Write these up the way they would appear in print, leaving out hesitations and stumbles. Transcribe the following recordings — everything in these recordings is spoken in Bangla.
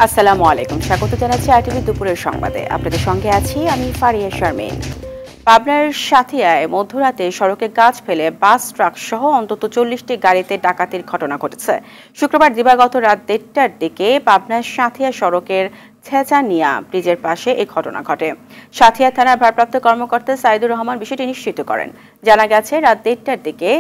আসসালামু আলাইকুম, স্বাগত জানাচ্ছি আরটিভি দুপুরের সংবাদে। আপনাদের সঙ্গে আছি আমি ফারিয়া শারমিন। পাবনার সাথিয়ায় মধ্যরাতে সড়কে গাছ ফেলে বাস ট্রাক সহ অন্তত 40টি গাড়িতে ডাকাতির ঘটনা ঘটেছে। শুক্রবার দিবাগত রাত 1:30টার দিকে পাবনার সাথিয়া সড়কের ছেচানিয়া ব্রিজের পাশে এই ঘটনা ঘটে। সাথিয়া থানার ভারপ্রাপ্ত কর্মকর্তা সাইদুর রহমান বিষয়টি নিশ্চিত করেন। জানা গেছে, রাত 1:30টার দিকে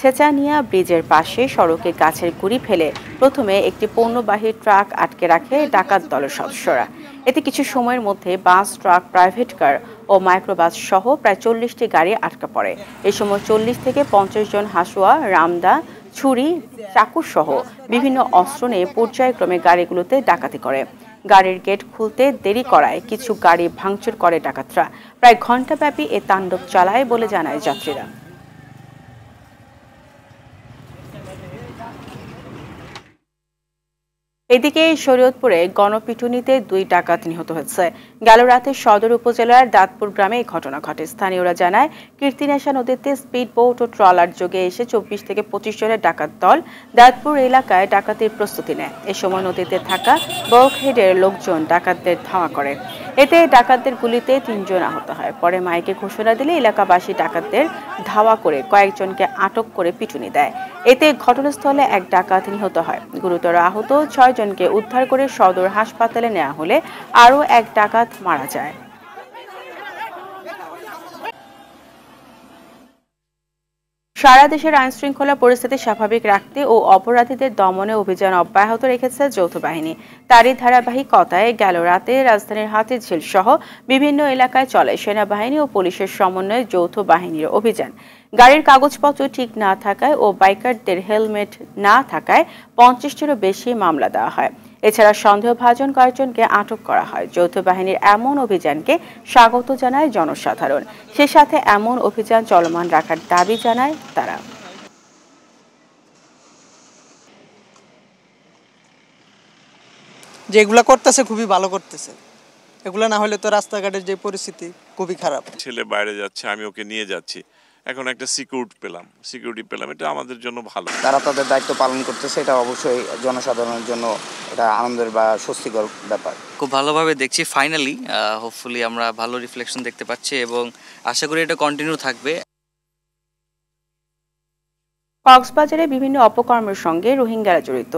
ছেচানিয়া ব্রিজের পাশে সড়কে গাছের গুঁড়ি ফেলে প্রথমে একটি পণ্যবাহী ট্রাক আটকে রাখে ডাকাত দলের সদস্যরা। এতে কিছু সময়ের মধ্যে বাস, ট্রাক, প্রাইভেট কার ও মাইক্রোবাস সহ প্রায় 40টি গাড়ি আটকা পড়ে। এই সময় 40 থেকে 50 জন হাসুয়া, রামদা, ছুরি, চাকু সহ বিভিন্ন অস্ত্র নিয়ে পর্যায়ক্রমে গাড়িগুলোতে ডাকাতি করে। গাড়ির গেট খুলতে দেরি করায় কিছু গাড়ি ভাঙচুর করে ডাকাতরা। প্রায় ঘণ্টাব্যাপী এ তাণ্ডব চালায় বলে জানায় যাত্রীরা। এদিকে শরীয়তপুরে গণপিটুনিতে 2 ডাকাত নিহত হয়েছে। গেল রাতে সদর উপজেলার দাঁতপুর গ্রামে এই ঘটনা ঘটে। স্থানীয়রা জানায়, কীর্তিনেশা নদীতে স্পিড বোট ও ট্রলার যোগে এসে 24 থেকে 25 জনের ডাকাত দল দাঁতপুর এলাকায় ডাকাতির প্রস্তুতি নেয়। এ সময় নদীতে থাকা বলকহেডের লোকজন ডাকাতদের ধাওয়া করে। এতে ডাকাতদের গুলিতে 3 জন আহত হয়। পরে মাইকে ঘোষণা দিলে এলাকাবাসী ডাকাতদের ধাওয়া করে কয়েকজনকে আটক করে পিটুনি দেয়। এতে ঘটনাস্থলে এক ডাকাত নিহত হয়। গুরুতর আহত 6 জনকে উদ্ধার করে সদর হাসপাতালে নেওয়া হলে আরও এক ডাকাত মারা যায়। সারা দেশের আইনশৃঙ্খলা পরিস্থিতি স্বাভাবিক রাখতে ও অপরাধীদের দমনে অভিযান অব্যাহত রেখেছে যৌথ বাহিনী। তারই ধারাবাহিকতায় গেল রাতে রাজধানীর হাতিরঝিল সহ বিভিন্ন এলাকায় চলে সেনাবাহিনী ও পুলিশের সমন্বয়ে যৌথ বাহিনীর অভিযান। গাড়ির কাগজপত্র ঠিক না থাকায় ও বাইকারদের হেলমেট না থাকায় 50টিরও বেশি মামলা দেওয়া হয়। এছাড়া সন্দেহভাজন কয়েকজনকে আটক করা হয়। যৌথ বাহিনীর এমন অভিযানকে স্বাগত জানায় জনসাধারণ। সে সাথে এমন অভিযান চলমান রাখার দাবি জানায় তারা। যে এগুলা করতেছে খুবই ভালো করতেছে, এগুলা না হলে তো রাস্তাঘাটের যে পরিস্থিতি খুবই খারাপ। ছেলে বাইরে যাচ্ছে, আমি ওকে নিয়ে যাচ্ছি, এখন একটা সিকিউরিটি পেলাম, এটা আমাদের জন্য ভালো। তারা তাদের দায়িত্ব পালন করতেছে, এটা অবশ্যই জনসাধারণের জন্য এটা আনন্দের বা স্বস্তিকর ব্যাপার। খুব ভালোভাবে দেখছি। ফাইনালি হোপফুলি আমরা ভালো রিফ্লেকশন দেখতে পাচ্ছি এবং আশা করি এটা কন্টিনিউ থাকবে। কক্সবাজারে বিভিন্ন অপকর্মের সঙ্গে রোহিঙ্গারা জড়িত।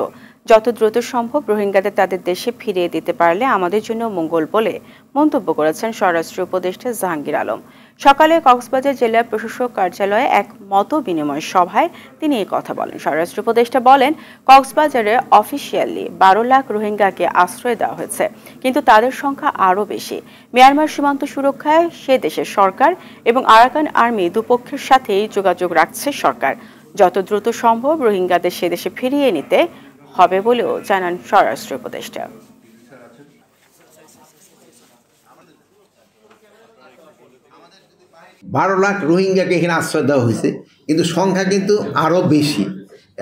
যত দ্রুত সম্ভব রোহিঙ্গাদের তাদের দেশে ফিরিয়ে দিতে পারলে আমাদের জন্য মঙ্গল বলে মন্তব্য করেছেন স্বরাষ্ট্র উপদেষ্টা জাহাঙ্গীর আলম। সকালে কক্সবাজার জেলা প্রশাসক কার্যালয়ে এক মত বিনিময় সভায় তিনি এই কথা বলেন। স্বরাষ্ট্র উপদেষ্টা বলেন, কক্সবাজারে অফিসিয়ালি 12 লাখ রোহিঙ্গাকে আশ্রয় দেওয়া হয়েছে, কিন্তু তাদের সংখ্যা আরও বেশি। মিয়ানমার সীমান্ত সুরক্ষায় সে দেশের সরকার এবং আরাকান আর্মি দুপক্ষের সাথেই যোগাযোগ রাখছে সরকার। যত দ্রুত সম্ভব রোহিঙ্গাদের সে দেশে ফিরিয়ে নিতে হবে বলেও জানান স্বরাষ্ট্র উপদেষ্টা। 12 লাখ রোহিঙ্গাকে এখানে আশ্রয় দেওয়া হয়েছে, কিন্তু সংখ্যা কিন্তু আরও বেশি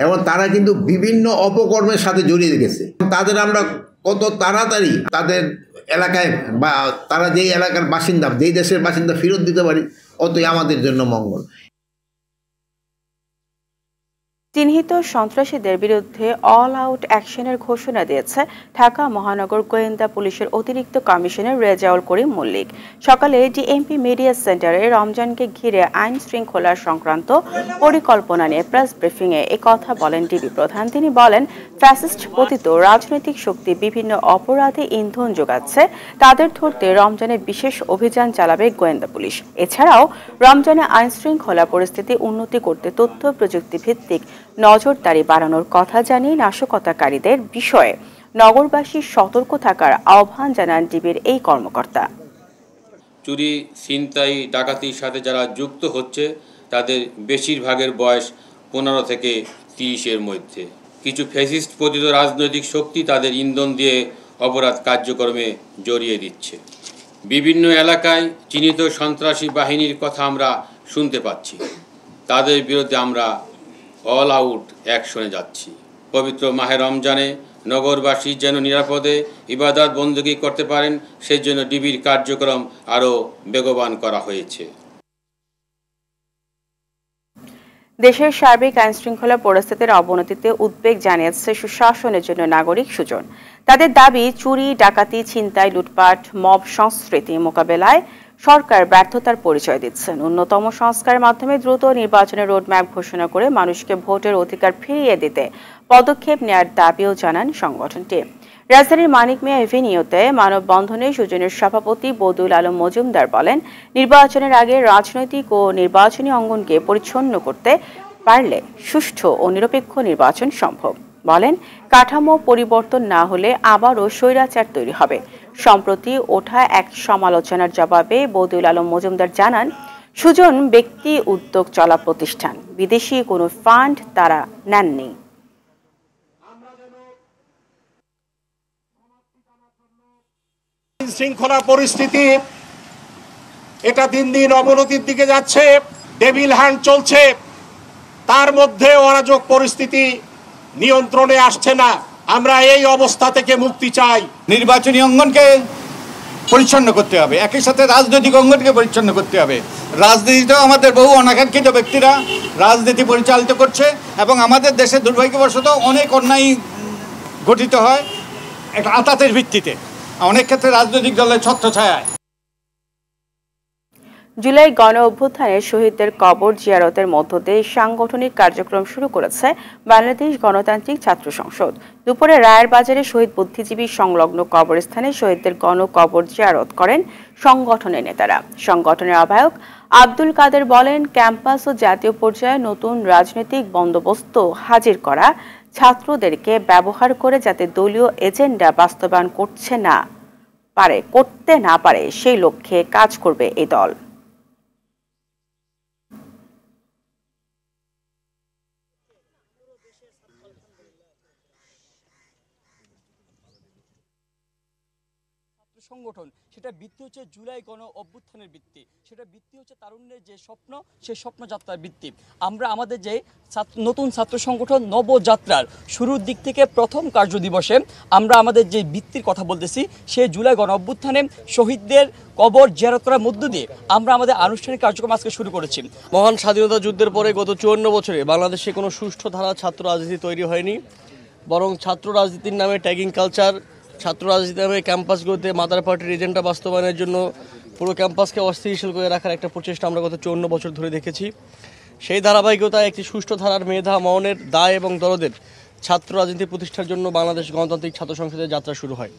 এবং তারা কিন্তু বিভিন্ন অপকর্মের সাথে জড়িয়ে গেছে। তাদের আমরা কত তাড়াতাড়ি তাদের এলাকায় বা তারা যেই এলাকার বাসিন্দা, যেই দেশের বাসিন্দা ফেরত দিতে পারি, অতই আমাদের জন্য মঙ্গল। চিহ্নিত সন্ত্রাসীদের বিরুদ্ধে অল আউট অ্যাকশনের ঘোষণা দিয়েছে ঢাকা মহানগর গোয়েন্দা পুলিশের অতিরিক্ত কমিশনার রেজাউল করিম মল্লিক। সকালে ডিএমপি মিডিয়া সেন্টারে রমজানকে ঘিরে আইন শৃঙ্খলা সংক্রান্ত পরিকল্পনা নিয়ে প্রেস ব্রিফিংয়ে একথা বলেন ডিবি প্রধান। তিনি বলেন, ফ্যাসিস্ট পতিত রাজনৈতিক শক্তি বিভিন্ন অপরাধে ইন্ধন যোগাচ্ছে, তাদের ধরতে রমজানে বিশেষ অভিযান চালাবে গোয়েন্দা পুলিশ। এছাড়াও রমজানে আইন শৃঙ্খলা পরিস্থিতি উন্নতি করতে তথ্য প্রযুক্তি ভিত্তিক নজরদারি বাড়ানোর কথা জানিয়ে নাশকতাকারীদের বিষয়ে নগরবাসীর সতর্ক থাকার আহ্বান জানান ডিবির এই কর্মকর্তা। চুরি, ছিনতাই, ডাকাতির সাথে যারা যুক্ত হচ্ছে তাদের বেশিরভাগের বয়স 15 থেকে 30-এর মধ্যে। কিছু ফ্যাসিস্ট পতিত রাজনৈতিক শক্তি তাদের ইন্ধন দিয়ে অপরাধ কার্যক্রমে জড়িয়ে দিচ্ছে। বিভিন্ন এলাকায় চিহ্নিত সন্ত্রাসী বাহিনীর কথা আমরা শুনতে পাচ্ছি। তাদের বিরুদ্ধে আমরা অল আউট অ্যাকশনে যাচ্ছি। পবিত্র মাহে রমজানে নগরবাসী যেন নিরাপদে ইবাদত বন্দী করতে পারেন, সেজন্য ডিবির কার্যক্রম আরও বেগবান করা হয়েছে। দেশের সার্বিক আইনশৃঙ্খলা পরিস্থিতির অবনতিতে উদ্বেগ জানিয়েছে সুশাসনের জন্য নাগরিক সুজন। তাদের দাবি, চুরি, ডাকাতি, ছিনতাই, লুটপাট, মব সংস্কৃতি মোকাবেলায় সরকার ব্যর্থতার পরিচয় দিচ্ছে। ন্যূনতম সংস্কারের মাধ্যমে দ্রুত নির্বাচনের রোডম্যাপ ঘোষণা করে মানুষকে ভোটের অধিকার ফিরিয়ে দিতে পদক্ষেপ নেওয়ার দাবিও জানান সংগঠনটি। রাজধানীর মানিক মিয়া এভিনিউতে মানববন্ধনে সুজনের সভাপতি বদিউল আলম মজুমদার বলেন, নির্বাচনের আগে রাজনৈতিক ও নির্বাচনী অঙ্গনকে পরিচ্ছন্ন করতে পারলে সুষ্ঠু ও নিরপেক্ষ নির্বাচন সম্ভব। বলেন, কাঠামো পরিবর্তন না হলে আবারও স্বৈরাচার তৈরি হবে। সম্প্রতি ওঠা এক সমালোচনার জবাবে বদিউল আলম মজুমদার জানান, সুজন ব্যক্তি উদ্যোগ চলা প্রতিষ্ঠান, বিদেশি কোনো ফান্ড তারা নেননি। শৃঙ্খলা পরিস্থিতি এটা দিন দিন অবনতির দিকে যাচ্ছে, ডেভিল হ্যান্ড চলছে, তার মধ্যে অরাজক পরিস্থিতি নিয়ন্ত্রণে আসছে না। আমরা এই অবস্থা থেকে মুক্তি চাই। নির্বাচনী অঙ্গনকে পরিচ্ছন্ন করতে হবে, একই সাথে রাজনৈতিক অঙ্গনকে পরিচ্ছন্ন করতে হবে। রাজনীতিতেও আমাদের বহু অনাকাঙ্ক্ষিত ব্যক্তিরা রাজনীতি পরিচালিত করছে এবং আমাদের দেশে দুর্ভাগ্যবশত অনেক অন্যায় গঠিত হয় একটা আতাতের ভিত্তিতে, অনেক ক্ষেত্রে রাজনৈতিক দলের ছত্রছায়ায়। জুলাই গণ অভ্যুত্থানে শহীদদের কবর জিয়ারতের মধ্য দিয়ে সাংগঠনিক কার্যক্রম শুরু করেছে বাংলাদেশ গণতান্ত্রিক ছাত্র সংসদ। দুপুরে রায়ের বাজারে শহীদ বুদ্ধিজীবী সংলগ্ন কবরস্থানে শহীদদের গণ কবর জিয়ারত করেন সংগঠনের নেতারা। সংগঠনের আহ্বায়ক আব্দুল কাদের বলেন, ক্যাম্পাস ও জাতীয় পর্যায়ে নতুন রাজনৈতিক বন্দোবস্ত হাজির করা ছাত্রদেরকে ব্যবহার করে যাতে দলীয় এজেন্ডা বাস্তবায়ন করতে না পারে সেই লক্ষ্যে কাজ করবে এই দল। সংগঠন সেটা ভিত্তি হচ্ছে জুলাই গণ অভ্যুত্থানের ভিত্তি, সেটা ভিত্তি হচ্ছে তারুণ্যের যে স্বপ্ন, সেই স্বপ্নযাত্রার ভিত্তি। আমরা আমাদের যে নতুন ছাত্র সংগঠন নবযাত্রার শুরুর দিক থেকে প্রথম কার্য দিবসে আমরা আমাদের যে ভিত্তির কথা বলতেছি, সেই জুলাই গণ অভ্যুত্থানে শহীদদের কবর জিয়ারত করার মধ্য দিয়ে আমরা আমাদের আনুষ্ঠানিক কার্যক্রম আজকে শুরু করেছি। মহান স্বাধীনতা যুদ্ধের পরে গত 54 বছরে বাংলাদেশে কোনো সুষ্ঠু ধারা ছাত্র রাজনীতি তৈরি হয়নি, বরং ছাত্র রাজনীতির নামে ট্যাগিং কালচার, ছাত্র রাজনীতি নামে ক্যাম্পাসগুলোতে মাদার পার্টির এজেন্ডা বাস্তবায়নের জন্য পুরো ক্যাম্পাসকে অস্থিতিশীল করে রাখার একটা প্রচেষ্টা আমরা গত 54 বছর ধরে দেখেছি। সেই ধারাবাহিকতায় একটি সুষ্ঠু ধারার মেধা, মননের দায় এবং দরদের ছাত্র রাজনীতি প্রতিষ্ঠার জন্য বাংলাদেশ গণতান্ত্রিক ছাত্র সংসদের যাত্রা শুরু হয়।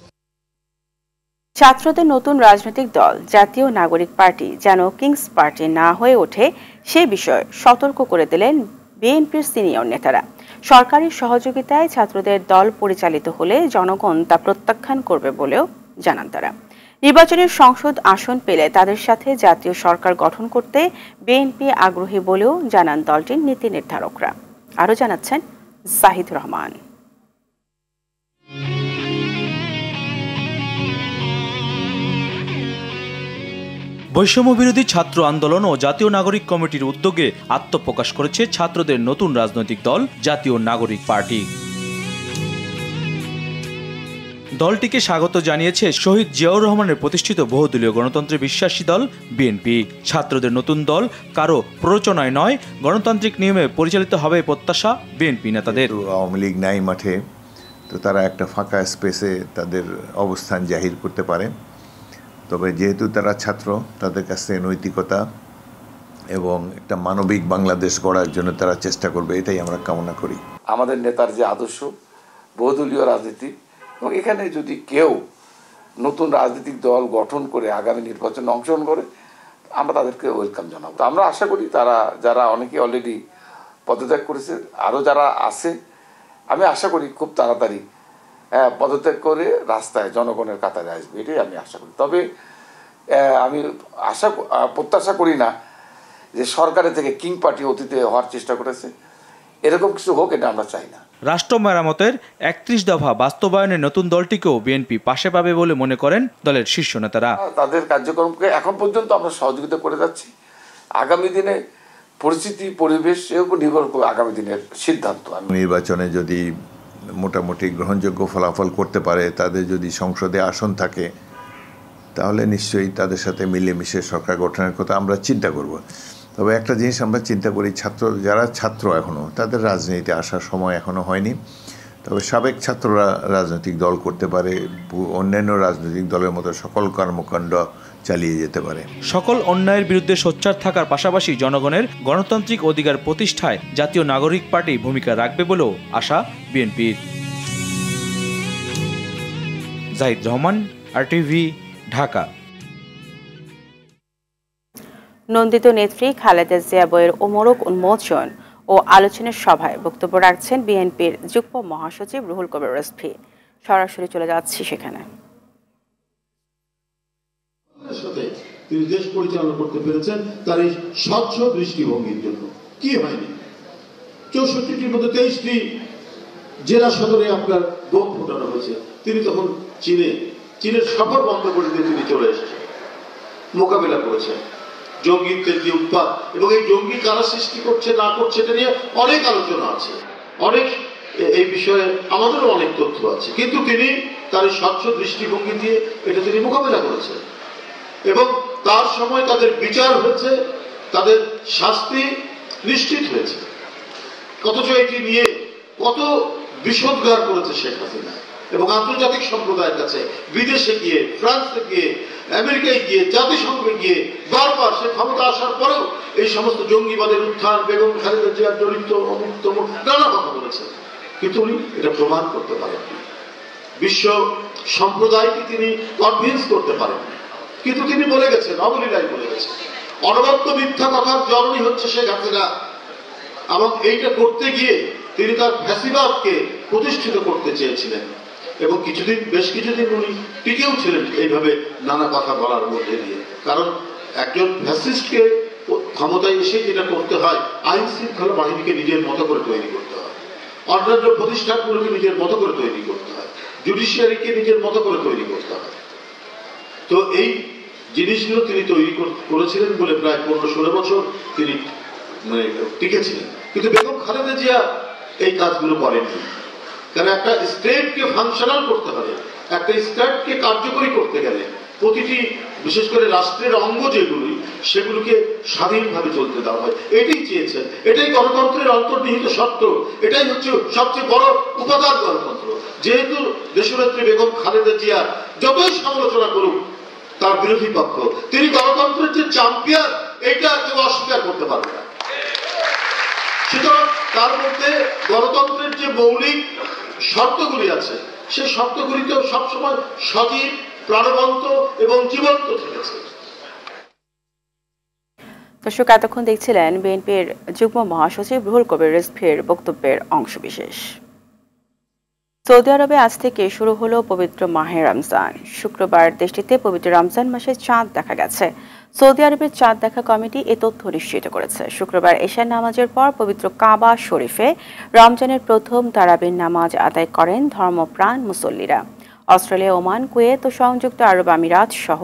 ছাত্রদের নতুন রাজনৈতিক দল জাতীয় নাগরিক পার্টি যেন কিংস পার্টি না হয়ে ওঠে সে বিষয়ে সতর্ক করে দিলেন বিএনপির সিনিয়র নেতারা। সরকারি সহযোগিতায় ছাত্রদের দল পরিচালিত হলে জনগণ তা প্রত্যাখ্যান করবে বলেও জানান তারা। নির্বাচনের সংসদ আসন পেলে তাদের সাথে জাতীয় সরকার গঠন করতে বিএনপি আগ্রহী বলেও জানান দলটির নীতি নির্ধারকরা। আরও জানাচ্ছেন জাহিদ রহমান। বৈষম্য বিরোধী ছাত্র আন্দোলন ও জাতীয় নাগরিক কমিটির উদ্যোগে আত্মপ্রকাশ করেছে ছাত্রদের নতুন রাজনৈতিক দল জাতীয় নাগরিক পার্টি। দলটিকে স্বাগত জানিয়েছে শহীদ জিয়াউর রহমানের প্রতিষ্ঠিত বহুদলীয় গণতন্ত্রে বিশ্বাসী দল বিএনপি। ছাত্রদের নতুন দল কারো প্ররোচনায় নয়, গণতান্ত্রিক নিয়মে পরিচালিত হবে প্রত্যাশা বিএনপি নেতাদের। আওয়ামী লীগ নাই মাঠে, তো তারা একটা ফাঁকা স্পেসে তাদের অবস্থান জাহির করতে পারে। তবে যেহেতু তারা ছাত্র, তাদের কাছে নৈতিকতা এবং একটা মানবিক বাংলাদেশ গড়ার জন্য তারা চেষ্টা করবে, এটাই আমরা কামনা করি। আমাদের নেতার যে আদর্শ বহুদলীয় রাজনীতি, এবং এখানে যদি কেউ নতুন রাজনৈতিক দল গঠন করে আগামী নির্বাচনে অংশগ্রহণ করে, আমরা তাদেরকে ওয়েলকাম জানাবো। আমরা আশা করি তারা যারা অনেকে অলরেডি পদত্যাগ করেছে, আরও যারা আছে, আমি আশা করি খুব তাড়াতাড়ি পদত্যাগ করে রাস্তায় জনগণের কাতারে আসবে, এটাই আমি আশা করি। তবে আমি প্রত্যাশা করি না যে সরকারের থেকে কিং পার্টি অতীতে হওয়ার চেষ্টা করেছে, এরকম কিছু হোক, এটা আমরা চাই না। রাষ্ট্র মেরামতের 31 দফা বাস্তবায়নের নতুন দলটিকেও বিএনপি পাশে পাবে বলে মনে করেন দলের শীর্ষ নেতারা। তাদের কার্যক্রমকে এখন পর্যন্ত আমরা সহযোগিতা করে যাচ্ছি। আগামী দিনে পরিস্থিতি পরিবেশের উপর নির্ভর করে আগামী দিনের সিদ্ধান্ত। নির্বাচনে যদি মোটামুটি গ্রহণযোগ্য ফলাফল করতে পারে, তাদের যদি সংসদে আসন থাকে, তাহলে নিশ্চয়ই তাদের সাথে মিলেমিশে সরকার গঠনের কথা আমরা চিন্তা করব। তবে একটা জিনিস আমরা চিন্তা করি, যারা ছাত্র এখনও, তাদের রাজনীতিতে আসার সময় এখনও হয়নি। তবে সাবেক ছাত্ররা রাজনৈতিক দল করতে পারে, অন্যান্য রাজনৈতিক দলের মতো সকল কর্মকাণ্ড চালিয়ে যেতে পারে। সকল অন্যায়ের বিরুদ্ধে সোচ্চার থাকার পাশাপাশি জনগণের গণতান্ত্রিক অধিকার প্রতিষ্ঠায় জাতীয় নাগরিক পার্টি ভূমিকা রাখবে বলেও আশা বিএনপির। জাহিদ রহমান, RTV, ঢাকা। নন্দিত নেত্রী খালেদা জিয়া বইয়ের ওমরক উন্মোচন ও আলোচনার সভায় বক্তব্য রাখছেন বিএনপির যুগ্ম মহাসচিব রুহুল কবির রিজভী। সরাসরি চলে যাচ্ছি সেখানে। তিনি দেশ পরিচালনা করতে পেরেছেন তার এই স্বচ্ছ দৃষ্টিভঙ্গির জন্য। কি হয়নি, 64টির মধ্যে 23টি জেলা সদরে আপনার বোম ফোটানো হয়েছে। তিনি তখন চীনের সফর বন্ধ করে দিয়ে তিনি চলে এসেছেন, মোকাবেলা করেছেন জঙ্গিত্বের যে উৎপাত, এবং এই জঙ্গি কারা সৃষ্টি করছে না করছে এটা নিয়ে অনেক আলোচনা আছে, অনেক এই বিষয়ে আমাদেরও অনেক তথ্য আছে। কিন্তু তিনি তার স্বচ্ছ দৃষ্টিভঙ্গি দিয়ে এটা তিনি মোকাবেলা করেছেন এবং তার সময় তাদের বিচার হয়েছে, তাদের শাস্তি নিশ্চিত হয়েছে। অথচ এটি নিয়ে কত বিষোদ্গার করেছে শেখ হাসিনা এবং আন্তর্জাতিক সম্প্রদায়ের কাছে, বিদেশে গিয়ে, ফ্রান্সে গিয়ে, আমেরিকায় গিয়ে, জাতিসংঘে গিয়ে বারবার সে ক্ষমতা আসার পরেও এই সমস্ত জঙ্গিবাদের উত্থান, বেগম খালেদা জিয়ার চরিত্র, অমুক তমুক নানা কথা বলেছেন, কিন্তু উনি এটা প্রমাণ করতে পারেননি। বিশ্ব সম্প্রদায়কে তিনি কনভিন্স করতে পারেননি, কিন্তু তিনি বলে গেছেন, অবলীলায় বলে গেছেন। অনবদ্য মিথ্যা কথার জননী হচ্ছে শেখ হাসিনা, এবং এইটা করতে গিয়ে তিনি তার ফ্যাসিবাদকে প্রতিষ্ঠিত করতে চেয়েছিলেন এবং বেশ কিছুদিন উনি টিকেও ছিলেন এইভাবে নানা কথা বলার মধ্যে দিয়ে। কারণ একজন ফ্যাসিস্টকে ক্ষমতায় এসে যেটা করতে হয়, আইন শৃঙ্খলা বাহিনীকে নিজের মতো করে তৈরি করতে হয়, অন্যান্য প্রতিষ্ঠানগুলোকে নিজের মতো করে তৈরি করতে হয়, জুডিশিয়ারিকে নিজের মতো করে তৈরি করতে হয়। তো এই জিনিসগুলো তিনি তৈরি করেছিলেন বলে প্রায় 15-16 বছর তিনি টিকেছিলেন। কিন্তু বেগম খালেদা জিয়া এই কাজগুলো করেননি। কারণ একটা স্টেটকে ফাংশনাল করতে হলে, একটা স্টেটকে কার্যকরী করতে গেলে প্রতিটি, বিশেষ করে রাষ্ট্রের অঙ্গ যেগুলি, সেগুলোকে স্বাধীনভাবে চলতে দেওয়া হয়। এটাই চেয়েছেন, এটাই গণতন্ত্রের অন্তর্নিহিত সত্য, এটাই হচ্ছে সবচেয়ে বড় উপাদান গণতন্ত্র। যেহেতু দেশনেত্রী বেগম খালেদা জিয়া যতই সমালোচনা করুক তার বিরোধী পক্ষ, তিনি গণতন্ত্রের যে চ্যাম্পিয়ন, এইটা কেউ অস্বীকার করতে পারবে না। সুতরাং তার মধ্যে গণতন্ত্রের যে মৌলিক শর্তগুলি আছে, সেই শর্তগুলি তো সবসময় সজীব, প্রাণবন্ত এবং জীবন্ত থেকেছে। দর্শক, এতক্ষণ দেখছিলেন বিএনপির যুগ্ম মহাসচিব রুহুল কবির রিজভীর বক্তব্যের অংশবিশেষ। সৌদি আরবে আজ থেকে শুরু হলো পবিত্র মাহে রমজান। শুক্রবার দেশটিতে পবিত্র রমজান মাসে চাঁদ দেখা গেছে। সৌদি আরবের চাঁদ দেখা কমিটি এ তথ্য নিশ্চিত করেছে। শুক্রবার এশার নামাজের পর পবিত্র কাবা শরীফে রমজানের প্রথম তারাবির নামাজ আদায় করেন ধর্মপ্রাণ মুসল্লিরা। অস্ট্রেলিয়া, ওমান, কুয়েত ও সংযুক্ত আরব আমিরাত সহ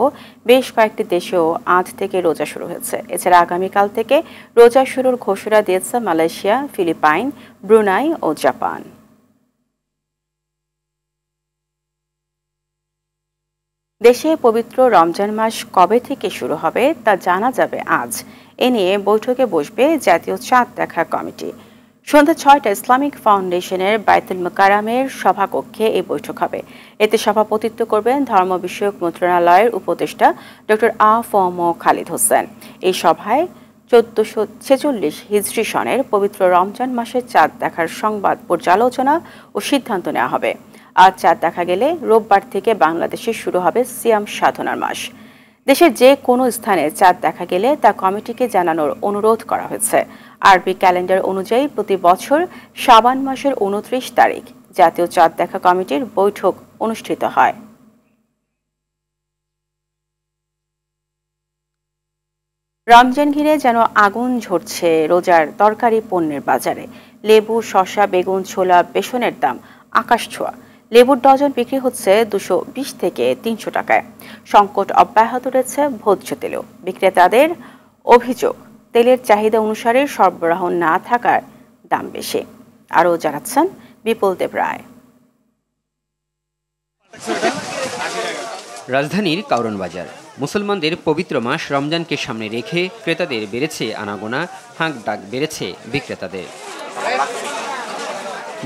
বেশ কয়েকটি দেশেও আজ থেকে রোজা শুরু হয়েছে। এছাড়া আগামীকাল থেকে রোজা শুরুর ঘোষণা দিয়েছে মালয়েশিয়া, ফিলিপাইন, ব্রুনাই ও জাপান। দেশে পবিত্র রমজান মাস কবে থেকে শুরু হবে তা জানা যাবে আজ। এ নিয়ে বৈঠকে বসবে জাতীয় চাঁদ দেখা কমিটি। সন্ধ্যা 6টায় ইসলামিক ফাউন্ডেশনের বাইতুল মোকাররমের সভাকক্ষে এই বৈঠক হবে। এতে সভাপতিত্ব করবেন ধর্ম বিষয়ক মন্ত্রণালয়ের উপদেষ্টা ডক্টর আ.ফ.ম. খালিদ হোসেন। এই সভায় 1446 হিজরি সনের পবিত্র রমজান মাসের চাঁদ দেখার সংবাদ পর্যালোচনা ও সিদ্ধান্ত নেওয়া হবে। আজ চাঁদ দেখা গেলে রোববার থেকে বাংলাদেশে শুরু হবে সিয়াম সাধনার মাস। দেশের যে কোনো স্থানে চাঁদ দেখা গেলে তা কমিটিকে জানানোর অনুরোধ করা হয়েছে। আরবি ক্যালেন্ডার অনুযায়ী প্রতি বছর শাবান মাসের 29 তারিখ জাতীয় চাঁদ দেখা কমিটির বৈঠক অনুষ্ঠিত হয়। রমজান ঘিরে যেন আগুন ঝরছে রোজার তরকারি পণ্যের বাজারে। লেবু, শসা, বেগুন, ছোলা, বেসনের দাম আকাশ ছোঁয়া। লেবুর ডজন বিক্রি হচ্ছে 220 থেকে 300 টাকায়। সংকট অব্যাহত রয়েছে ভোজ্য তেলেও। বিক্রেতাদের অভিযোগ, তেলের চাহিদা অনুসারে সরবরাহ না থাকার দাম বেশি। আরও জানাচ্ছেন বিপুল দেব রায়। রাজধানীর কারওয়ান বাজার মুসলমানদের পবিত্র মাস রমজানকে সামনে রেখে ক্রেতাদের বেড়েছে আনাগোনা, হাঁক ডাক বেড়েছে বিক্রেতাদের।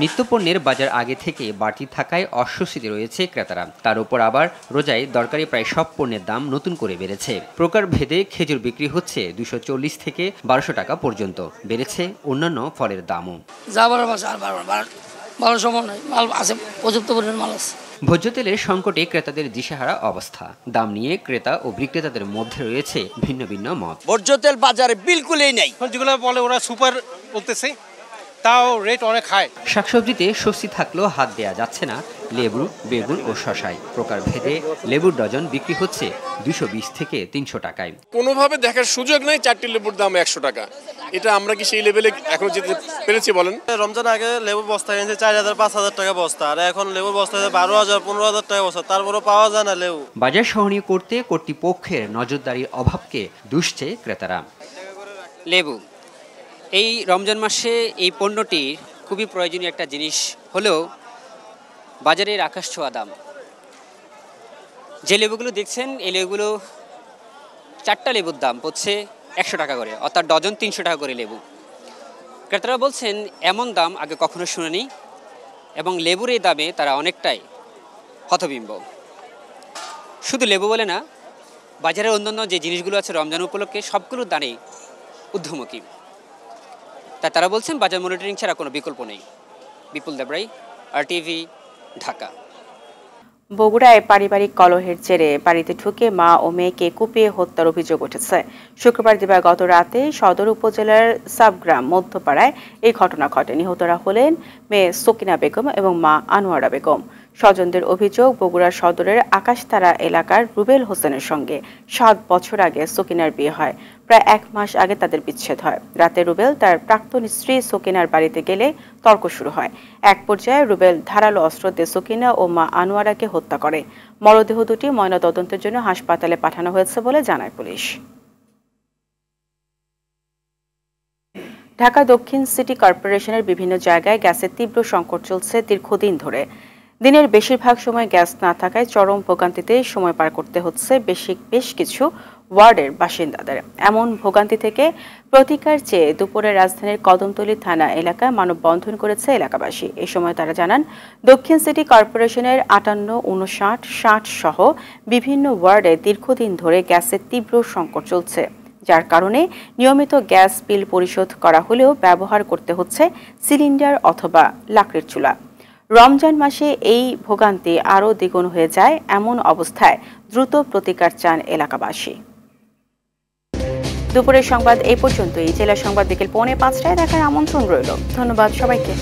নিত্যপণ্যের বাজার আগে থেকে বাড়তি থাকায় অস্বস্তিতে রয়েছে ক্রেতারা। তার উপর আবার রোজায় দরকারি প্রায় সব পণ্যের দাম নতুন করে বেড়েছে। প্রকার ভেদে খেজুর বিক্রি হচ্ছে ২৪০ থেকে ১২০০ টাকা পর্যন্ত। বেড়েছে অন্যান্য ফলের দামও। ভোজ্য তেলের সংকটে ক্রেতাদের দিশেহারা অবস্থা। দাম নিয়ে ক্রেতা ও বিক্রেতাদের মধ্যে রয়েছে ভিন্ন ভিন্ন মত। ভোজ্য তেল বাজারে বিলকুলই নেই, যেগুলো বলে ওরা সুপার বলতেছে, তাও রেট অনেক হাই। শাকসবজিতে স্বস্তি থাকলেও হাত দেয়া যাচ্ছে না লেবু, বেগুন ও শসায়। প্রকার ভেদে লেবুর ডজন বিক্রি হচ্ছে ২২০ থেকে ৩০০ টাকায়। কোনোভাবে দেখার সুযোগ নেই ৪টি লেবুর দাম ১০০ টাকা। এটা আমরা কি সেই লেভেলে এখন যেতে পেরেছি বলেন? রমজান আগে লেবু বস্তা কিনছে ৪,০০০ ৫,০০০ টাকা বস্তা, আর এখন লেবুর বস্তা ১২,০০০ ১৫,০০০ টাকা বস্তা, তারপরে পাওয়া যায় না লেবু। বাজার সহনীয় করতে কর্তৃপক্ষের নজরদারির অভাবকে দুষছে ক্রেতারা। লেবু এই রমজান মাসে এই পণ্যটি খুবই প্রয়োজনীয় একটা জিনিস হলেও বাজারের আকাশ ছোঁয়া দাম। যে লেবুগুলো দেখছেন এই লেবুগুলো 4টা লেবুর দাম পড়ছে ১০০ টাকা করে, অর্থাৎ ডজন ৩০০ টাকা করে লেবু। ক্রেতারা বলছেন এমন দাম আগে কখনো শুনেনি এবং লেবুর এই দামে তারা অনেকটাই হতবিম্ব। শুধু লেবু বলে না, বাজারের অন্যান্য যে জিনিসগুলো আছে রমজান উপলক্ষে সবগুলোর দামই ঊর্ধ্বমুখী। তাই তারা বলছেন বাজার মনিটরিং ছাড়া কোনো বিকল্প নেই। বিপুল দেবরাই, RTV, ঢাকা। বগুড়ায় পারিবারিক কলহের জেরে বাড়িতে ঢুকে মা ও মেয়েকে কুপিয়ে হত্যার অভিযোগ উঠেছে। শুক্রবার দিবাগত রাতে সদর উপজেলার সাবগ্রাম মধ্যপাড়ায় এই ঘটনা ঘটে। নিহতরা হলেন মেয়ে সকিনা বেগম এবং মা আনোয়ারা বেগম। স্বজনদের অভিযোগ, বগুড়া সদরের আকাশতারা এলাকার রুবেল হোসেনের সঙ্গে 7 বছর আগে সকিনার বিয়ে হয়। প্রায় 1 মাস আগে তাদের বিচ্ছেদ হয়। রাতে রুবেল তার প্রাক্তন স্ত্রী সকিনার বাড়িতে গেলে তর্ক শুরু হয়। এক পর্যায়ে রুবেল ধারালো অস্ত্র দিয়ে সকিনা ও মা আনোয়ারাকে হত্যা করে। মরদেহ দুটি ময়নাতদন্তের জন্য হাসপাতালে পাঠানো হয়েছে বলে জানায় পুলিশ। ঢাকা দক্ষিণ সিটি কর্পোরেশনের বিভিন্ন জায়গায় গ্যাসের তীব্র সংকট চলছে দীর্ঘদিন ধরে। দিনের বেশিরভাগ সময় গ্যাস না থাকায় চরম ভোগান্তিতে সময় পার করতে হচ্ছে বেশ কিছু ওয়ার্ডের বাসিন্দাদের। এমন ভোগান্তি থেকে প্রতিকার চেয়ে দুপুরে রাজধানীর কদমতলী থানা এলাকায় মানববন্ধন করেছে এলাকাবাসী। এ সময় তারা জানান, দক্ষিণ সিটি কর্পোরেশনের 58, 59, 60 সহ বিভিন্ন ওয়ার্ডে দীর্ঘদিন ধরে গ্যাসের তীব্র সংকট চলছে, যার কারণে নিয়মিত গ্যাস বিল পরিশোধ করা হলেও ব্যবহার করতে হচ্ছে সিলিন্ডার অথবা লাকড়ির চুলা। রমজান মাসে এই ভোগান্তি আরও দ্বিগুণ হয়ে যায়। এমন অবস্থায় দ্রুত প্রতিকার চান এলাকাবাসী। দুপুরের সংবাদ এই পর্যন্তই। জেলা সংবাদ বিকেল 4:45টায় দেখার আমন্ত্রণ রইল। ধন্যবাদ সবাইকে।